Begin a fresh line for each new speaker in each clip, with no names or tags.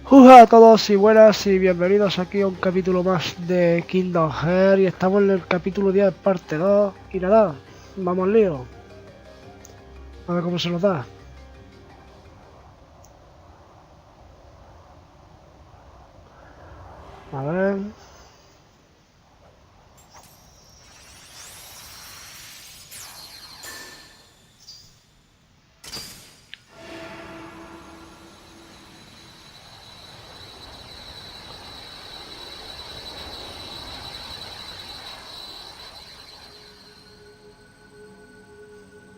Hola a todos y buenas y bienvenidos aquí a un capítulo más de Kindongs Hearts y estamos en el capítulo 10 parte 2 y nada, vamos al lío, a ver cómo se nos da. A ver...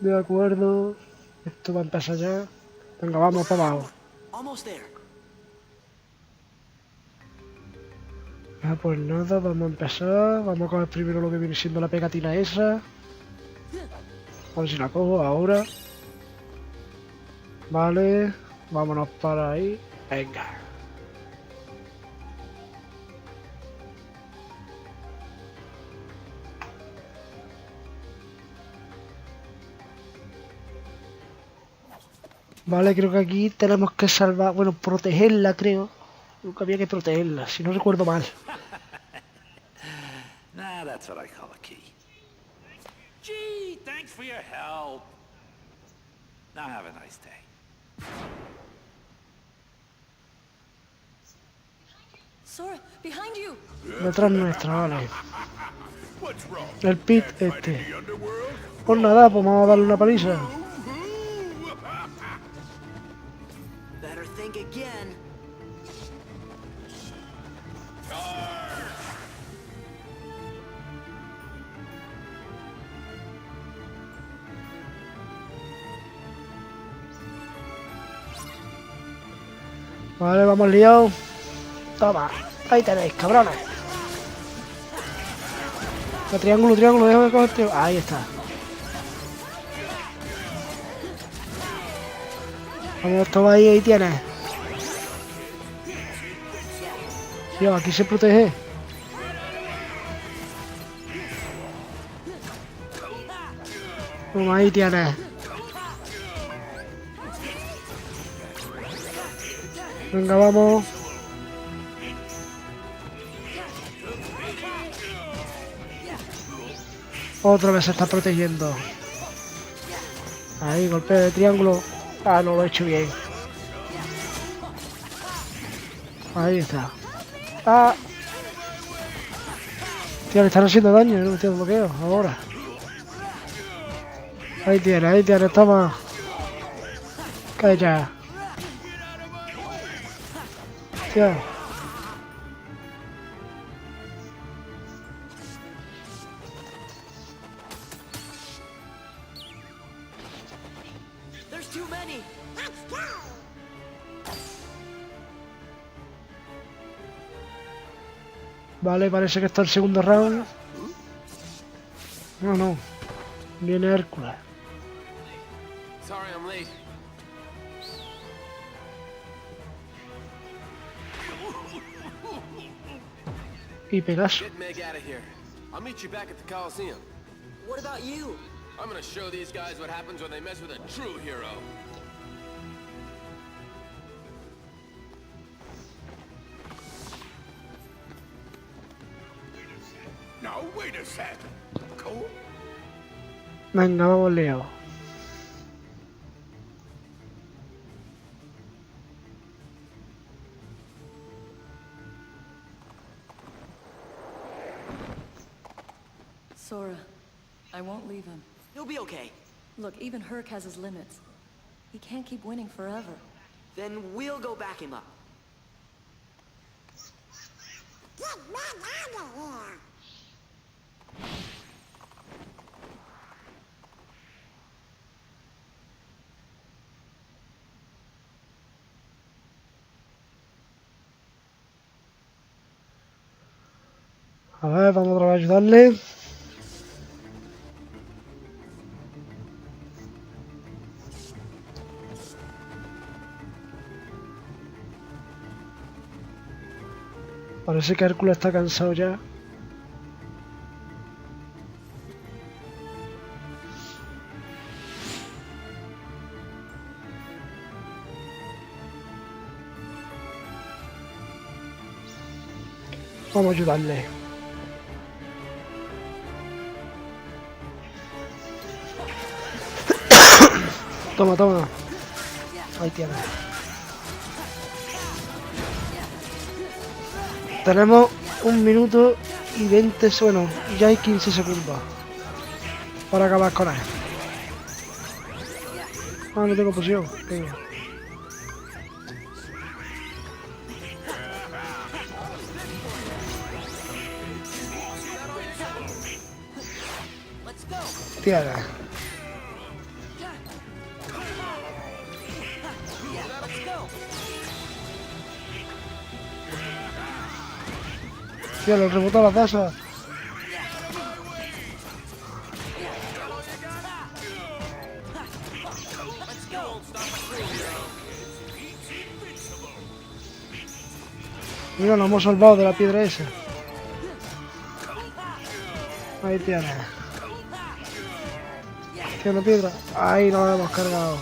De acuerdo, esto va a empezar ya. Venga, vamos para abajo. Ah, pues nada, vamos a empezar. Vamos a coger primero lo que viene siendo la pegatina esa. A ver si la cojo ahora. Vale, vámonos para ahí. Venga. Vale, creo que aquí tenemos que salvar, bueno, protegerla creo. Creo que había que protegerla, si no recuerdo mal.
Nah, that's what I call a key. Gee, thanks for your help. Now have a nice day.
Sora, behind you.
Detrás nuestra, vale. El pit este. Pues nada, pues vamos a darle una paliza.
Better think again.
Vale, vamos liados. Toma, ahí tenéis, cabrones. Triángulo, triángulo, déjame coger triángulo. Ahí está. Vamos, toma ahí tienes. Tío, aquí se protege. Toma, ahí tienes. Venga, vamos. Otra vez se está protegiendo. Ahí, golpe de triángulo. Ah, no lo he hecho bien. Ahí está. Ah. Tío, le están haciendo daño, no me tengo bloqueo ahora. Ahí tienes, toma. Calla. Tío.
There's too many.
Vale, parece que está el segundo round. No. Viene Hércules.
Sorry I'm late.
Y Pegaso.
Get Meg out of here. I'll meet you back at the Coliseum.
What about you?
I'm gonna show these guys what happens when they mess with a true hero.
Now wait a second. Cool.
Venga, vamos liados.
Sora, I won't leave him.
He'll be okay.
Look, even Herc has his limits. He can't keep winning forever.
Then we'll go back him up.
A ver, vamos otra vez a ayudarle. Parece que Hércules está cansado ya. Vamos a ayudarle. Toma, toma. Ahí tienes. Tenemos 1 minuto y 20 suenos. Y ya hay 15 segundos para acabar con él. Ah, no tengo poción. Venga. Tierra. Tío, lo rebotó las dasas. Mira, nos hemos salvado de la piedra esa. Ahí tienes. Tiene una piedra. Ahí nos hemos cargado.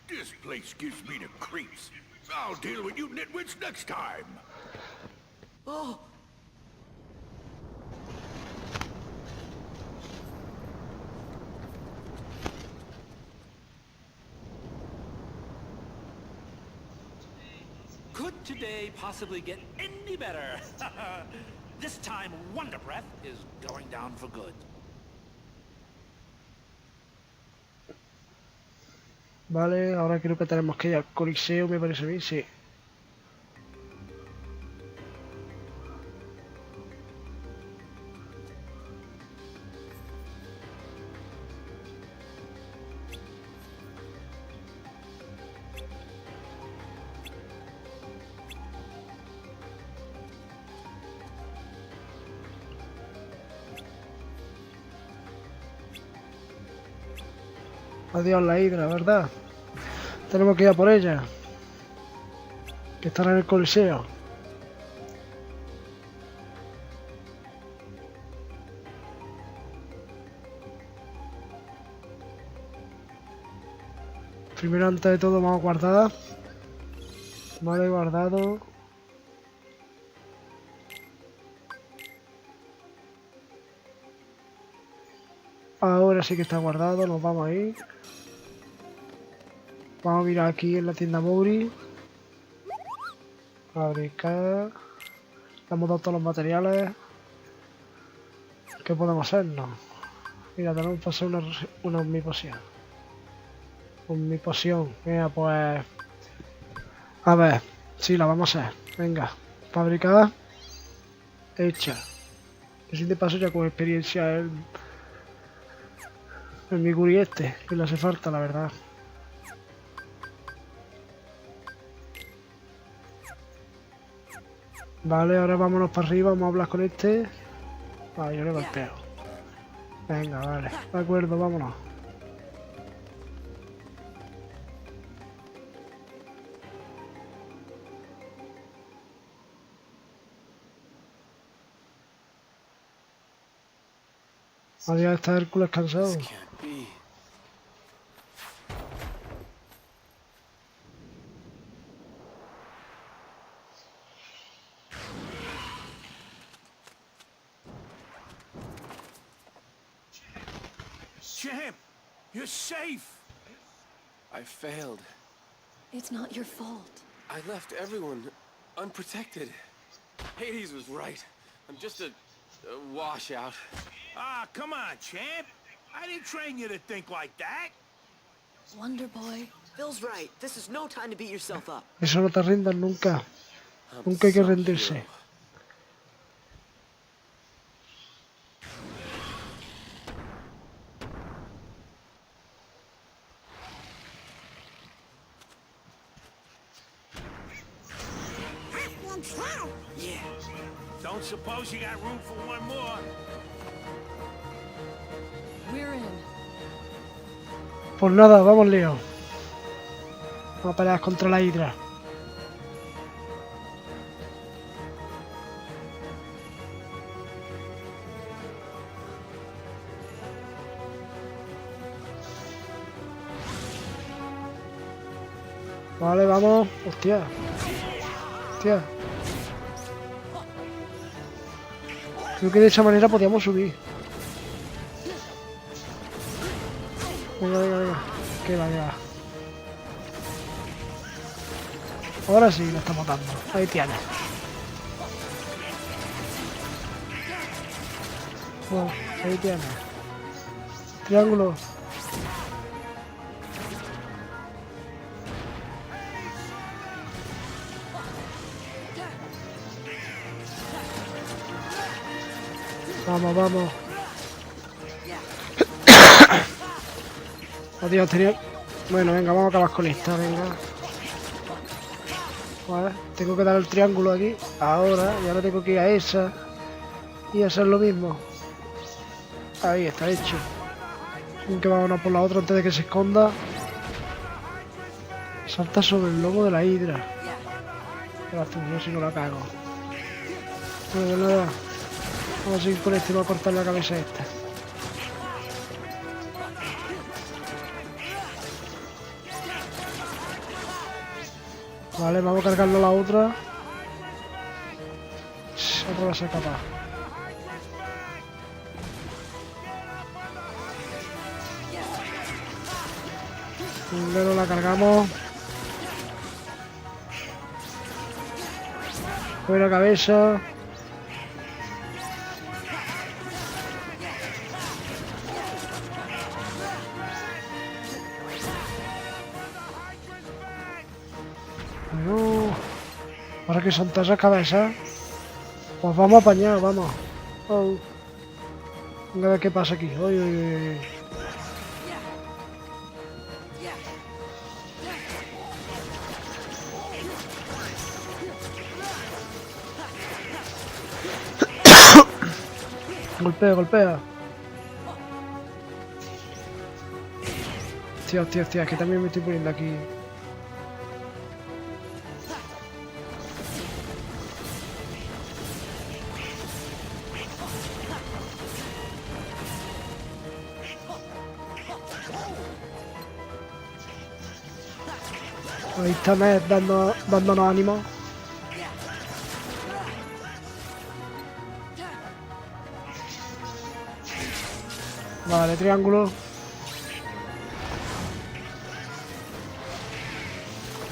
This place gives me the creeps. I'll deal with you nitwits next time.
Oh,
Could today possibly get any better? This time, Wonder Breath is going down for good.
Vale, ahora creo que tenemos que ir al Coliseo, me parece bien, sí. Adiós la hidra, ¿verdad? Tenemos que ir a por ella. Que están en el Coliseo. Primero, antes de todo, vamos a guardar. Vale, guardado. Ahora sí que está guardado, nos vamos a ir. Vamos a mirar aquí en la tienda Mori. Fabricar. Le hemos dado todos los materiales. ¿Qué podemos hacernos? Mira, tenemos que hacer una omnipoción. Omnipoción. Mira, pues... A ver, sí, la vamos a hacer. Venga, fabricada. Hecha. Así de paso ya con experiencia en mi guri este, que le hace falta, la verdad. Vale, ahora vámonos para arriba, vamos a hablar con este. Ah, yo le golpeo. Venga, vale, de acuerdo, vámonos. Adiós, está Hércules cansado.
This can't be.
Champ, you're safe.
I failed.
It's not your fault.
I left everyone unprotected. Hades was right. I'm just a washout.
Ah, come on, champ. I didn't train you to think like that.
Wonder Boy.
Phil's right. This is no time to beat yourself up.
Eso no te rindas nunca.
I'm
Nunca hay que
some
rendirse.
hero.
Yeah.
Don't suppose you got room for one more?
We're in.
Pues nada, vamos lío. Vamos a pelear contra la hidra. Vale, vamos. Hostia. Hostia. Creo que de esa manera podíamos subir. Venga, venga, venga. Que va, que va. Ahora sí lo estamos dando. Ahí tienes. Bueno, ahí tienes. Triángulo. Vamos, vamos. Adiós, tenía... Bueno, venga, vamos a acabar con esta, venga. Vale, tengo que dar el triángulo aquí. Ahora, y ahora tengo que ir a esa. Y hacer lo mismo. Ahí está hecho. Tengo que vámonos por la otra antes de que se esconda. Salta sobre el lomo de la hidra. No si no la cago. Bueno, nada. Vamos a seguir con este y vamos a cortar la cabeza a esta. Vale, vamos a cargarlo la otra. Otra va a ser capaz. Primero la cargamos. Fuera cabeza. Bueno, ahora que son todas las cabezas, pues vamos a apañar, vamos. Oh. Venga a ver qué pasa aquí. Uy, uy, uy. Golpea, golpea. Hostia, hostia, hostia, es que también me estoy poniendo aquí. Ahí está Ned dándonos ánimo. Vale, triángulo.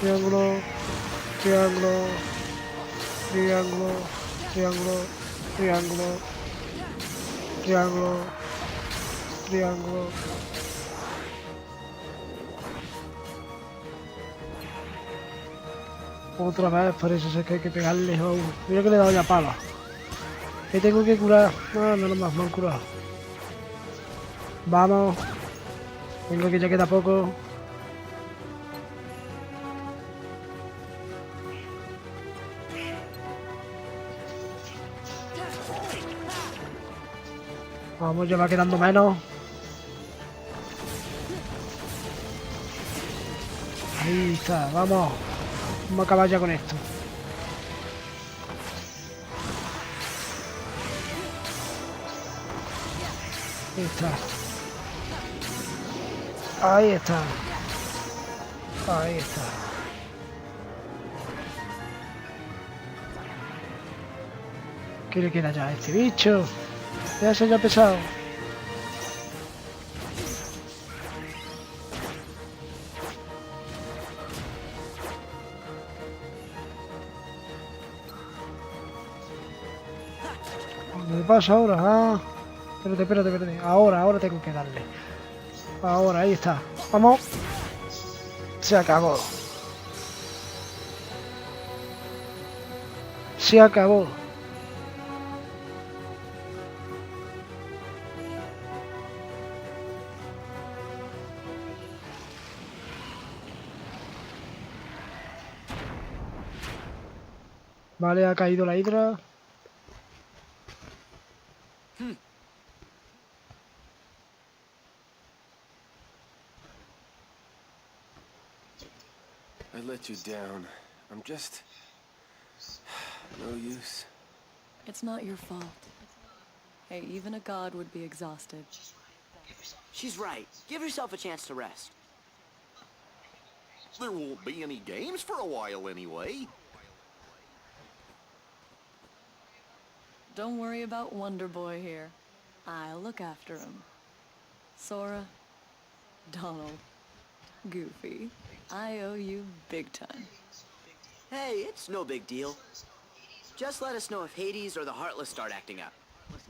Triángulo. Triángulo. Triángulo. Triángulo. Triángulo. Triángulo. Triángulo. Otra vez, parece ser que hay que pegarle. Oh, mira que le he dado ya pala. Que tengo que curar. Ah, menos más, me han curado. Vamos. Venga, que ya queda poco. Vamos, ya va quedando menos. Ahí está, vamos. Vamos a acabar ya con esto. Ahí está. Ahí está. Ahí está. ¿Qué le queda ya a este bicho? Ya se haya pesado. ¿Qué pasa ahora? Ah, espérate, espérate, espérate. Ahora tengo que darle. Ahora, ahí está. Vamos. Se acabó. Se acabó. Vale, ha caído la hidra.
I let you down. I'm just... no use.
It's not your fault. Hey, even a god would be exhausted.
She's right. Give yourself a chance to rest.
There won't be any games for a while anyway.
Don't worry about Wonder Boy here. I'll look after him. Sora, Donald, Goofy, I owe you big time.
Hey, it's no big deal. Just let us know if Hades or the Heartless start acting up.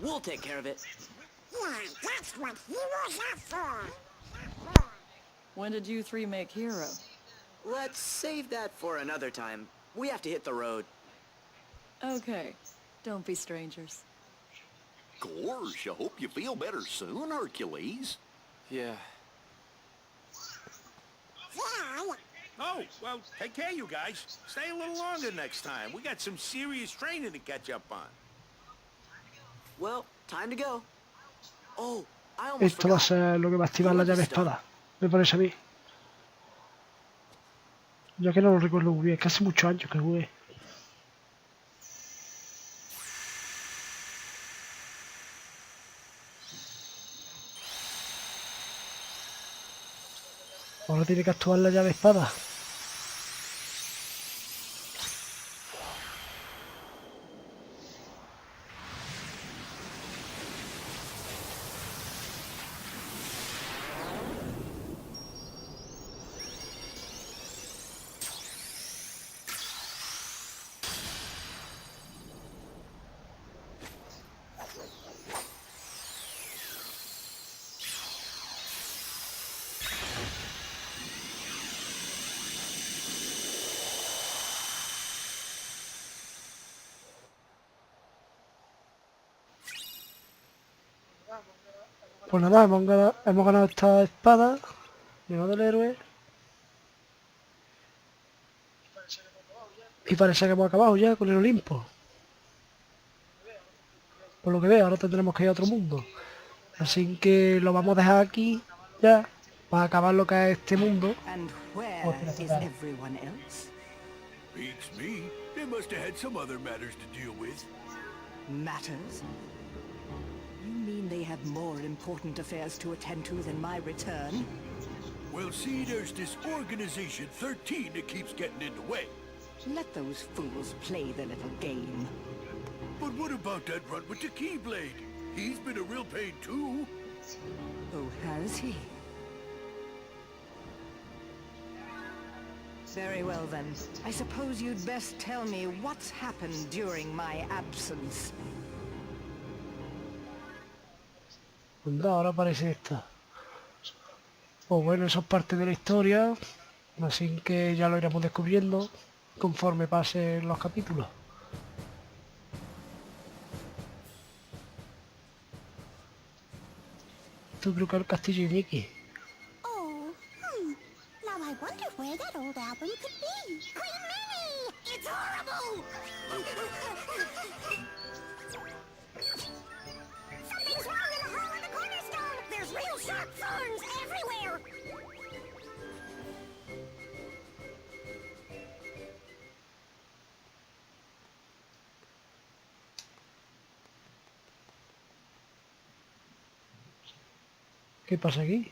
We'll take care of it.
Yeah, that's what heroes are for.
When did you three make Hero?
Let's save that for another time. We have to hit the road.
Okay, don't be strangers.
Gosh, I hope you feel better soon, Hercules.
Yeah.
Yeah,
Oh, well, take care, you guys. Stay a little longer next time. We got some serious training to catch up on.
Well, time to go. Oh, I almost
Esto va a
forgot.
ser lo que va a activar la llave espada. Me parece a mí. Ya que no lo recuerdo muy bien, que hace muchos años que jugué. Ahora tiene que actuar la llave espada. Pues nada, hemos ganado esta espada. Lleno del héroe. Y parece que hemos acabado ya con el Olimpo. Por lo que veo, ahora tendremos que ir a otro mundo. Así que lo vamos a dejar aquí ya. Para acabar lo que es este mundo.
And where
Oh,
is everyone else?
Beats me. They must have had some other matters to deal with.
Matters? You mean they have more important affairs to attend to than my return?
Well, see, there's this Organization 13 that keeps getting in the way.
Let those fools play their little game.
But what about that runt with the Keyblade? He's been a real pain, too.
Oh, has he? Very well, then. I suppose you'd best tell me what's happened during my absence.
Anda, ahora aparece esta. Pues bueno, eso es parte de la historia. Así que ya lo iremos descubriendo conforme pasen los capítulos. Esto creo que es el castillo de Mickey.
oh, Now I wonder where that old album could be. Queen Minnie! It's horrible! Something's wrong in the hole in the cornerstone! There's real sharp thorns everywhere!
¿Qué pasa aquí?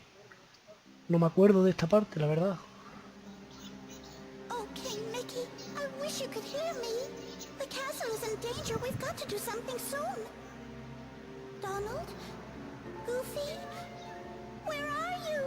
No me acuerdo de esta parte, la verdad.
Okay, Mickey, I wish you could hear me. The castle is in danger. We've got to do something soon. Donald? Goofy? Where are you?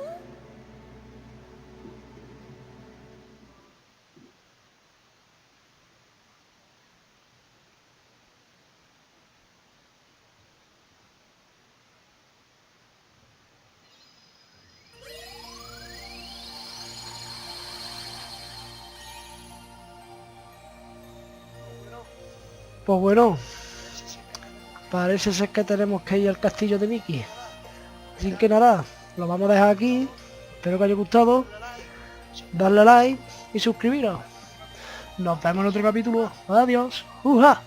Pues bueno, parece ser que tenemos que ir al castillo de Mickey. Así que nada, lo vamos a dejar aquí. Espero que os haya gustado. Darle like y suscribiros. Nos vemos en otro capítulo. Adiós. ¡Uja!